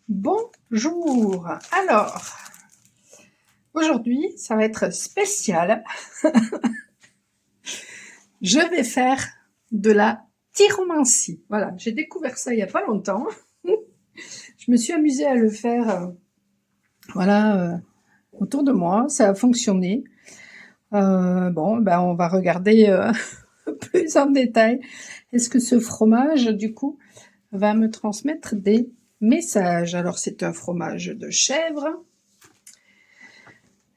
Bonjour. Alors, aujourd'hui, ça va être spécial. Je vais faire de la tyromancie. Voilà, j'ai découvert ça il n'y a pas longtemps. Je me suis amusée à le faire, autour de moi. Ça a fonctionné. On va regarder plus en détail. Est-ce que ce fromage, du coup, va me transmettre des messages? Alors, c'est un fromage de chèvre.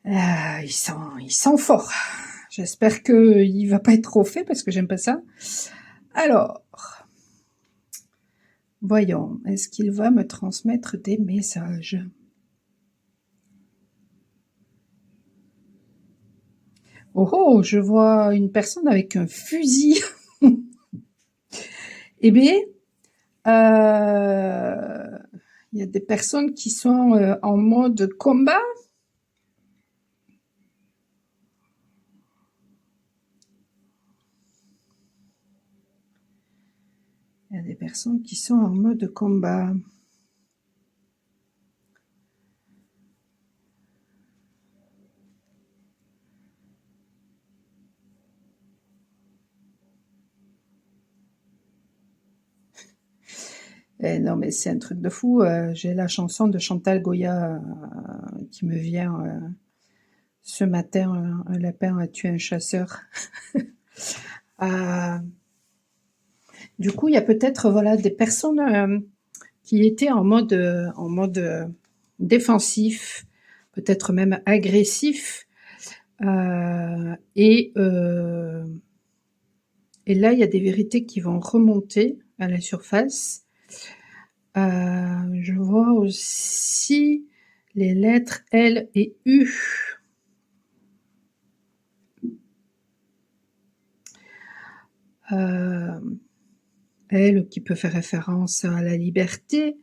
Il sent fort. J'espère qu'il va pas être trop fait parce que j'aime pas ça. Alors, voyons, est-ce qu'il va me transmettre des messages? Oh oh, je vois une personne avec un fusil. Eh bien, il y a des personnes qui sont en mode combat. Il y a des personnes qui sont en mode combat. Non, mais c'est un truc de fou. J'ai la chanson de Chantal Goya qui me vient ce matin. Un lapin a tué un chasseur. Du coup, il y a peut-être voilà des personnes qui étaient en mode défensif, peut-être même agressif. Et là, il y a des vérités qui vont remonter à la surface. Je vois aussi les lettres L et U. L qui peut faire référence à la liberté,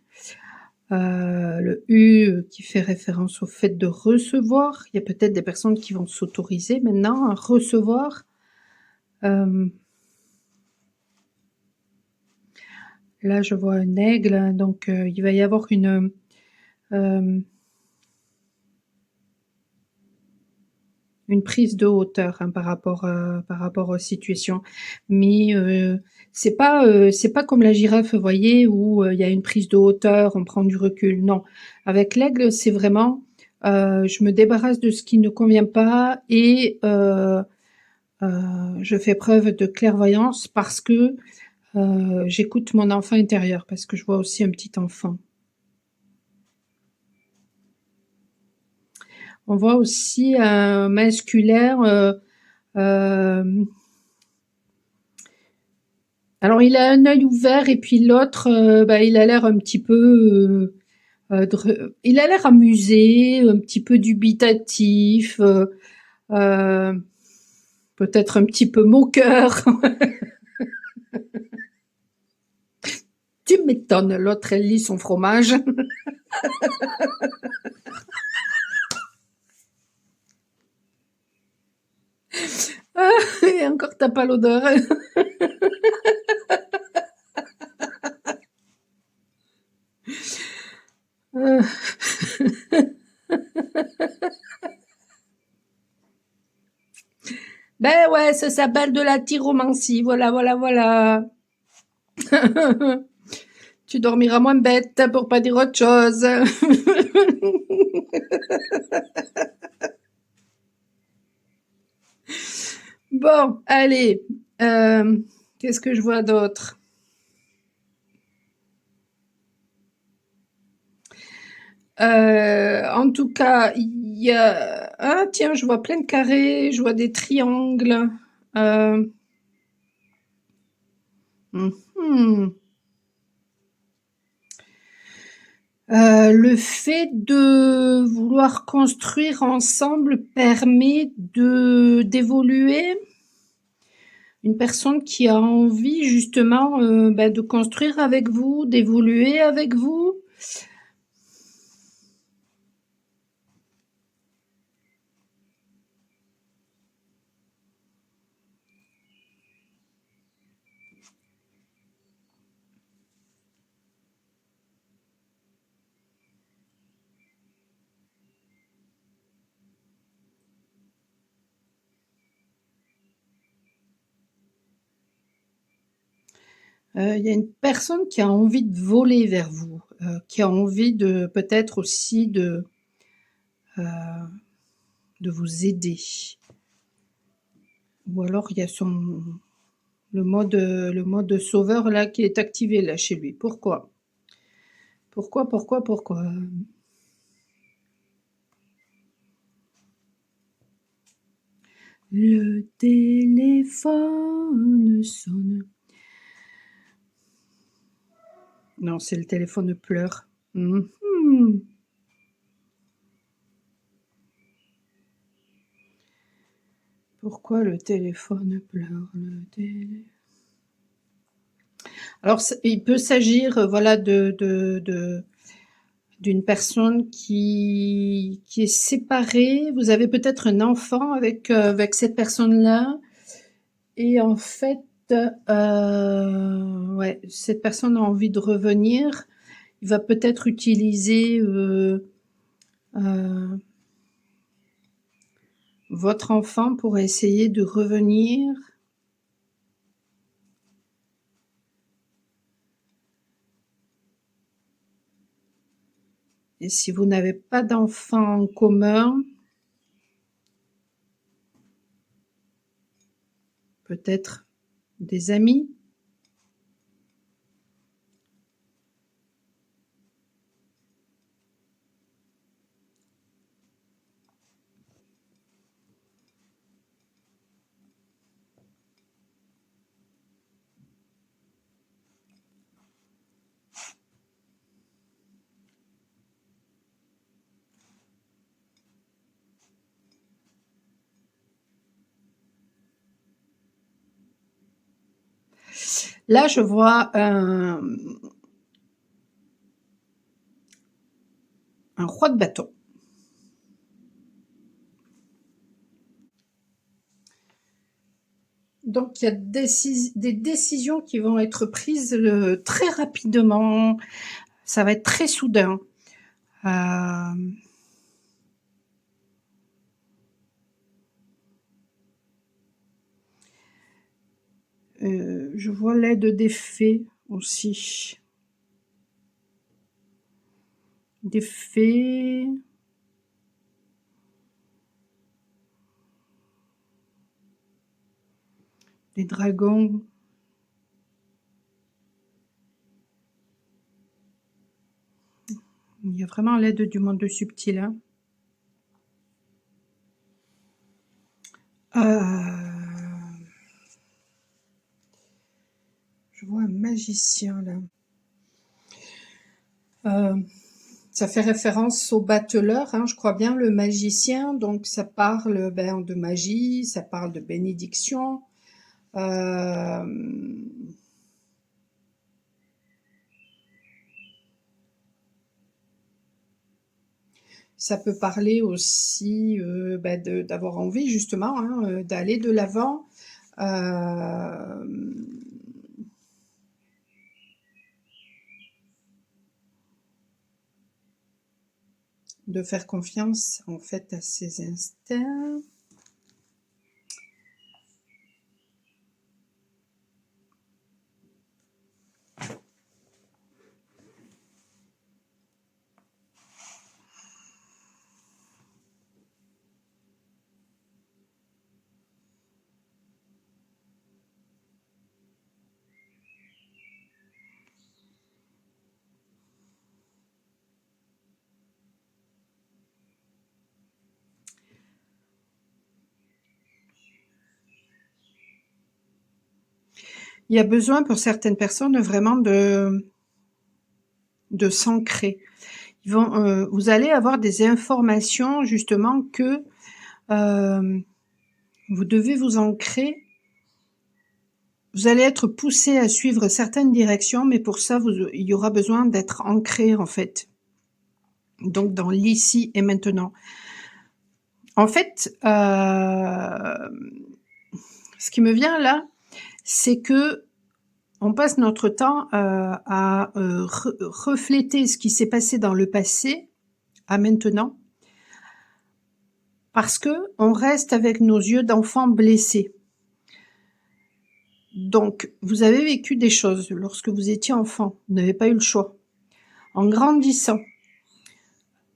le U qui fait référence au fait de recevoir. Il y a peut-être des personnes qui vont s'autoriser maintenant à recevoir. Là, je vois un aigle, donc il va y avoir une prise de hauteur par rapport aux situations. Mais c'est pas comme la girafe, vous voyez, où il y a une prise de hauteur, on prend du recul. Non, avec l'aigle, c'est vraiment je me débarrasse de ce qui ne convient pas et je fais preuve de clairvoyance parce que j'écoute mon enfant intérieur, parce que je vois aussi un petit enfant. On voit aussi un masculaire. Alors il a un œil ouvert et puis l'autre, il a l'air un petit peu, il a l'air amusé, un petit peu dubitatif, peut-être un petit peu moqueur. Tu m'étonnes, l'autre elle lit son fromage. Et encore t'as pas l'odeur. Ben ouais, ça s'appelle de la tyromancie. Voilà, voilà, voilà. Tu dormiras moins bête pour pas dire autre chose. Bon, allez. Qu'est-ce que je vois d'autre? En tout cas, il y a... Ah tiens, je vois plein de carrés, je vois des triangles. Euh, mhm. Le fait de vouloir construire ensemble permet d'évoluer. Une personne qui a envie justement de construire avec vous, d'évoluer avec vous. Il y a une personne qui a envie de voler vers vous, qui a envie de peut-être aussi de vous aider. Ou alors il y a le mode sauveur là qui est activé là chez lui. Pourquoi? Pourquoi? Le téléphone sonne. Non, c'est le téléphone pleure. Mhm. Pourquoi le téléphone pleure? Alors, il peut s'agir, voilà, d'une personne qui est séparée. Vous avez peut-être un enfant avec cette personne-là. Et en fait, ouais, cette personne a envie de revenir. Il va peut-être utiliser votre enfant pour essayer de revenir. Et si vous n'avez pas d'enfant en commun, peut-être des amis. Là, je vois un roi de bâton. Donc, il y a des décisions qui vont être prises très rapidement. Ça va être très soudain. Je vois l'aide des fées aussi. Des fées. Des dragons. Il y a vraiment l'aide du monde subtil. Hein. Je vois un magicien là. Ça fait référence au battleur, hein, je crois bien, le magicien. Donc ça parle de magie, ça parle de bénédiction. Ça peut parler aussi d'avoir envie justement hein, d'aller de l'avant. De faire confiance en fait à ses instincts. Il y a besoin pour certaines personnes vraiment de s'ancrer. Vous allez avoir des informations justement que vous devez vous ancrer. Vous allez être poussé à suivre certaines directions, mais pour ça, il y aura besoin d'être ancré en fait. Donc dans l'ici et maintenant. En fait, ce qui me vient là, c'est que on passe notre temps à refléter ce qui s'est passé dans le passé à maintenant, parce que on reste avec nos yeux d'enfant blessés. Donc, vous avez vécu des choses lorsque vous étiez enfant, vous n'avez pas eu le choix. En grandissant,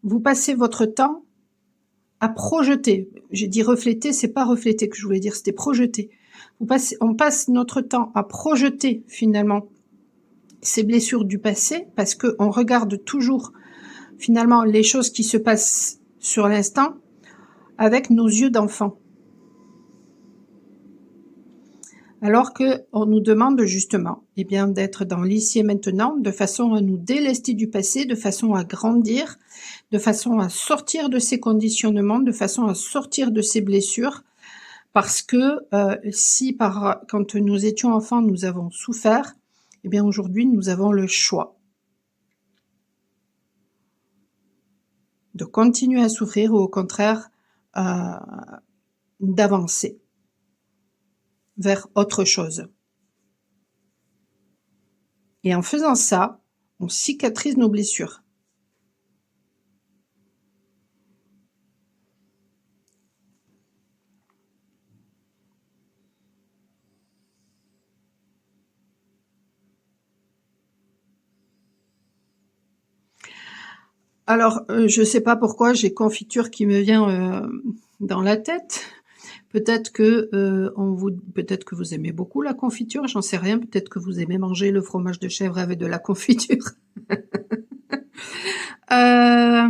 vous passez votre temps à projeter. J'ai dit refléter, c'est pas refléter que je voulais dire, c'était projeter. On passe notre temps à projeter finalement ces blessures du passé parce que on regarde toujours finalement les choses qui se passent sur l'instant avec nos yeux d'enfant. Alors que on nous demande justement, eh bien, d'être dans l'ici et maintenant, de façon à nous délester du passé, de façon à grandir, de façon à sortir de ces conditionnements, de façon à sortir de ces blessures, parce que si quand nous étions enfants, nous avons souffert, eh bien aujourd'hui, nous avons le choix de continuer à souffrir ou au contraire d'avancer vers autre chose. Et en faisant ça, on cicatrise nos blessures. Alors, je sais pas pourquoi j'ai confiture qui me vient dans la tête. Peut-être que peut-être que vous aimez beaucoup la confiture, j'en sais rien. Peut-être que vous aimez manger le fromage de chèvre avec de la confiture. Ça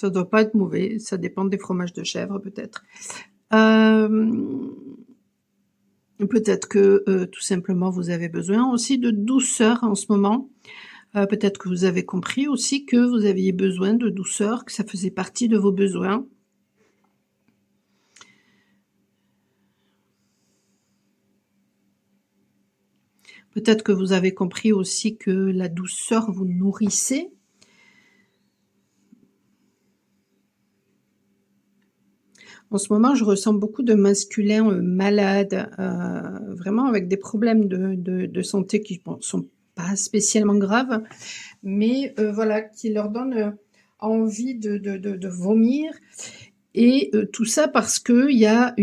doit pas être mauvais, ça dépend des fromages de chèvre peut-être. Peut-être que tout simplement vous avez besoin aussi de douceur en ce moment. Peut-être que vous avez compris aussi que vous aviez besoin de douceur, que ça faisait partie de vos besoins. Peut-être que vous avez compris aussi que la douceur vous nourrissait. En ce moment, je ressens beaucoup de masculins malades, vraiment avec des problèmes de santé qui sont pas spécialement graves, mais voilà, qui leur donnent envie de vomir. Et tout ça parce qu'il y a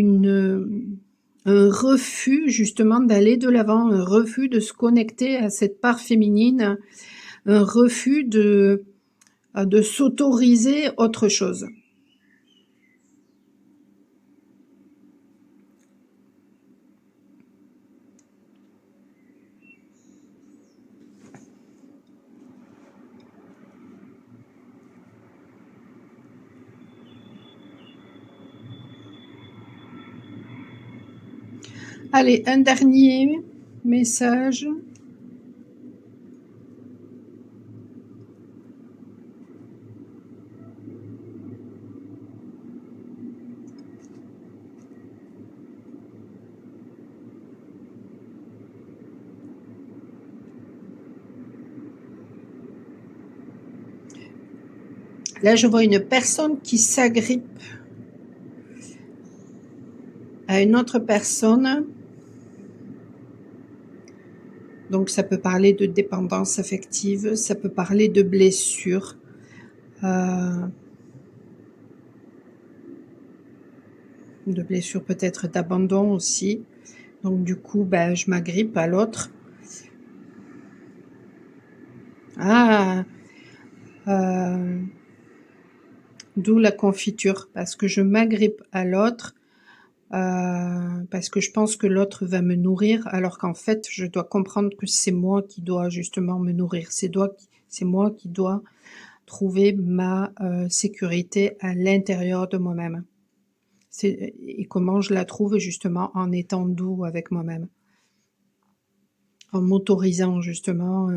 un refus justement d'aller de l'avant, un refus de se connecter à cette part féminine, un refus de s'autoriser autre chose. Allez, un dernier message. Là, je vois une personne qui s'agrippe à une autre personne. Donc, ça peut parler de dépendance affective, ça peut parler de blessure. De blessure peut-être d'abandon aussi. Donc, du coup, ben, je m'agrippe à l'autre. D'où la confiture, parce que je m'agrippe à l'autre, parce que je pense que l'autre va me nourrir, alors qu'en fait, je dois comprendre que c'est moi qui dois justement me nourrir. C'est moi qui dois trouver ma sécurité à l'intérieur de moi-même. Et comment je la trouve justement en étant doux avec moi-même, en m'autorisant justement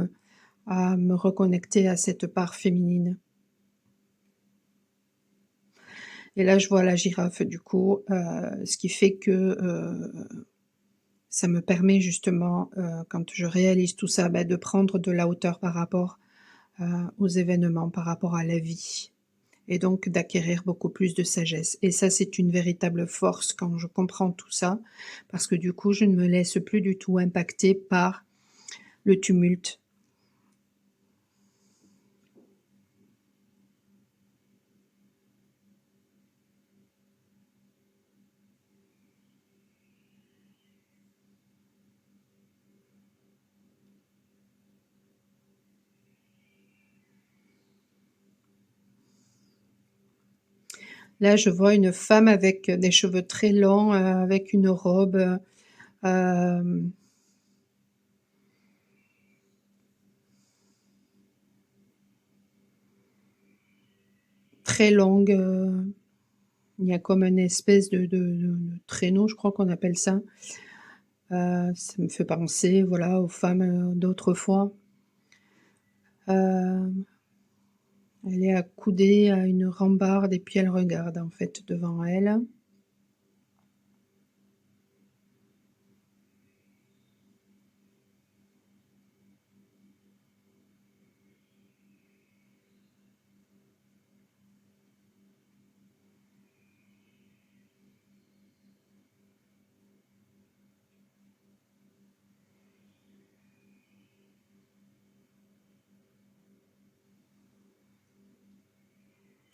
à me reconnecter à cette part féminine. Et là, je vois la girafe du coup, ce qui fait que ça me permet justement, quand je réalise tout ça, de prendre de la hauteur par rapport aux événements, par rapport à la vie, et donc d'acquérir beaucoup plus de sagesse. Et ça, c'est une véritable force quand je comprends tout ça, parce que du coup, je ne me laisse plus du tout impacter par le tumulte. Là, je vois une femme avec des cheveux très longs, avec une robe, hem, très longue, il y a comme une espèce de traîneau, je crois qu'on appelle ça. Ça me fait penser, voilà, aux femmes, d'autrefois. Hem, Elle est accoudée à une rambarde et puis elle regarde, en fait, devant elle.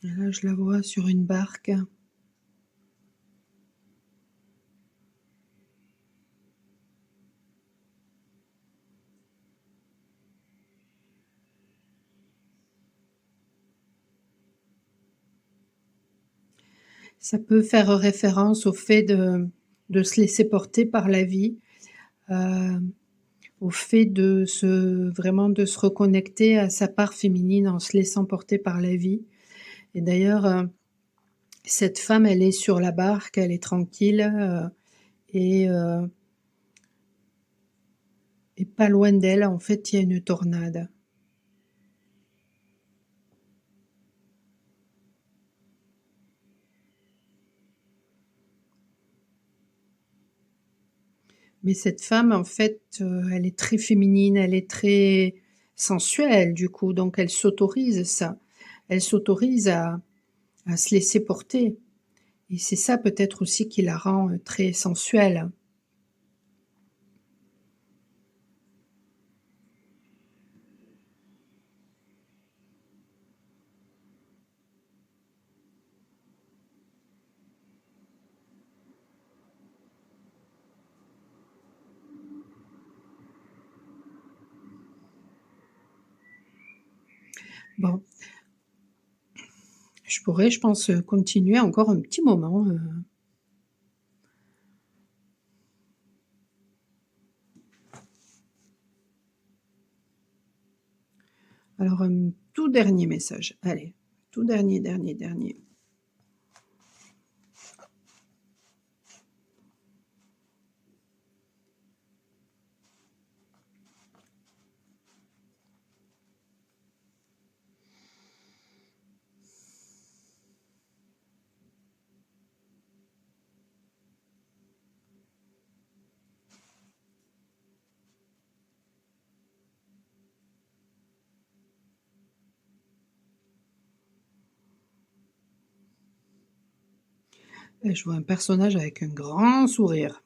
Et là, je la vois sur une barque. Ça peut faire référence au fait de se laisser porter par la vie, hem, au fait de se vraiment de se reconnecter à sa part féminine en se laissant porter par la vie. Et d'ailleurs, cette femme, elle est sur la barque, elle est tranquille, et et pas loin d'elle, en fait, il y a une tornade. Mais cette femme, en fait, elle est très féminine, elle est très sensuelle, du coup, donc elle s'autorise ça. Elle s'autorise à se laisser porter. Et c'est ça peut-être aussi qui la rend, très sensuelle. Bon, je pourrais, je pense, continuer encore un petit moment, alors un tout dernier message, allez, tout dernier, dernier, dernier. Et je vois un personnage avec un grand sourire.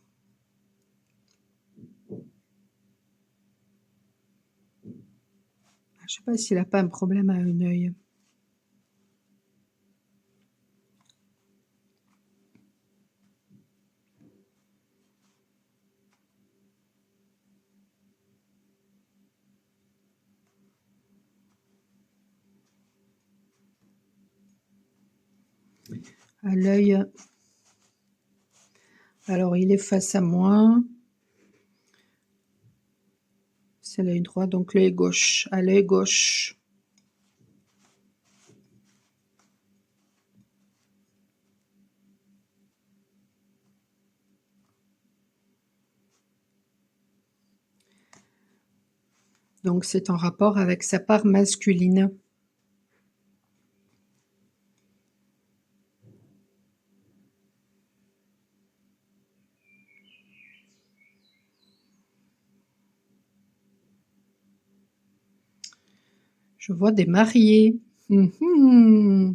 Je sais pas s'il a pas un problème à un œil. À l'œil, alors il est face à moi, c'est l'œil droit, donc l'œil gauche, à l'œil gauche. Donc c'est en rapport avec sa part masculine. Je vois des mariés. Mmh.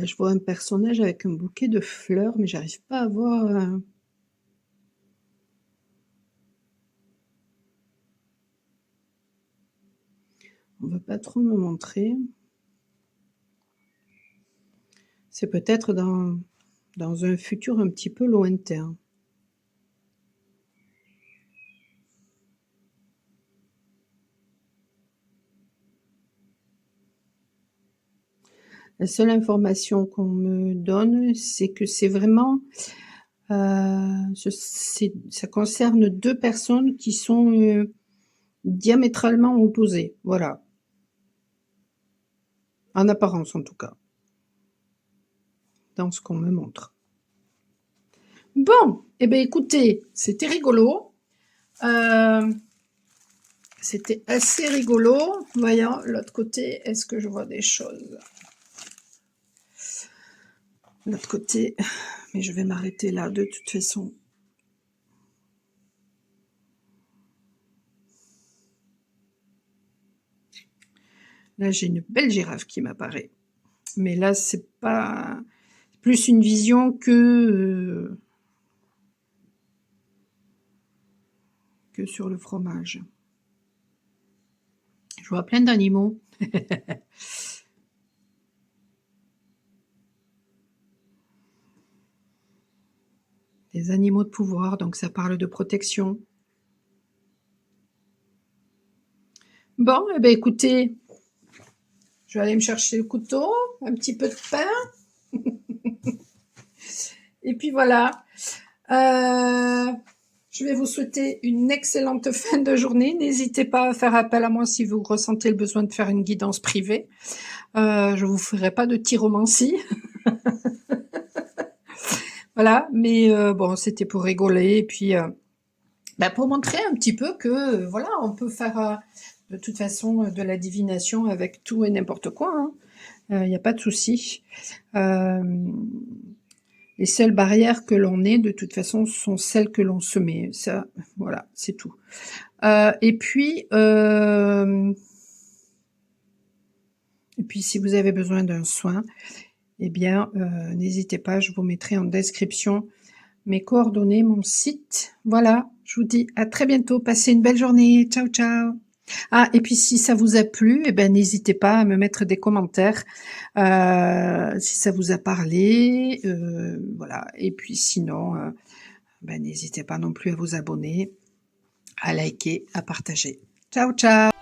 Je vois un personnage avec un bouquet de fleurs, mais j'arrive pas à voir, on veut pas trop me montrer. C'est peut-être dans un futur un petit peu lointain. La seule information qu'on me donne, c'est que c'est vraiment, ça concerne 2 personnes qui sont, diamétralement opposées, voilà. En apparence, en tout cas. Dans ce qu'on me montre. Bon, eh bien écoutez, c'était rigolo. C'était assez rigolo. Voyons, l'autre côté, est-ce que je vois des choses? L'autre côté, mais je vais m'arrêter là de toute façon. Là, j'ai une belle girafe qui m'apparaît. Mais là, c'est pas plus une vision que sur le fromage. Je vois plein d'animaux. Des animaux de pouvoir, donc ça parle de protection. Bon, eh bien écoutez, je vais aller me chercher le couteau, un petit peu de pain. Et puis voilà. Je vais vous souhaiter une excellente fin de journée. N'hésitez pas à faire appel à moi si vous ressentez le besoin de faire une guidance privée. Je vous ferai pas de tyromancie. Voilà, mais bon, c'était pour rigoler et puis pour montrer un petit peu que voilà, on peut faire de toute façon de la divination avec tout et n'importe quoi, hein. Il n'y a pas de souci. Les seules barrières que l'on ait, de toute façon, sont celles que l'on se met. Ça, voilà, c'est tout. Et puis, si vous avez besoin d'un soin, eh bien, n'hésitez pas, je vous mettrai en description mes coordonnées, mon site. Voilà, je vous dis à très bientôt. Passez une belle journée. Ciao, ciao. Ah, et puis si ça vous a plu, eh ben n'hésitez pas à me mettre des commentaires si ça vous a parlé, voilà. Et puis sinon, n'hésitez pas non plus à vous abonner, à liker, à partager. Ciao, ciao.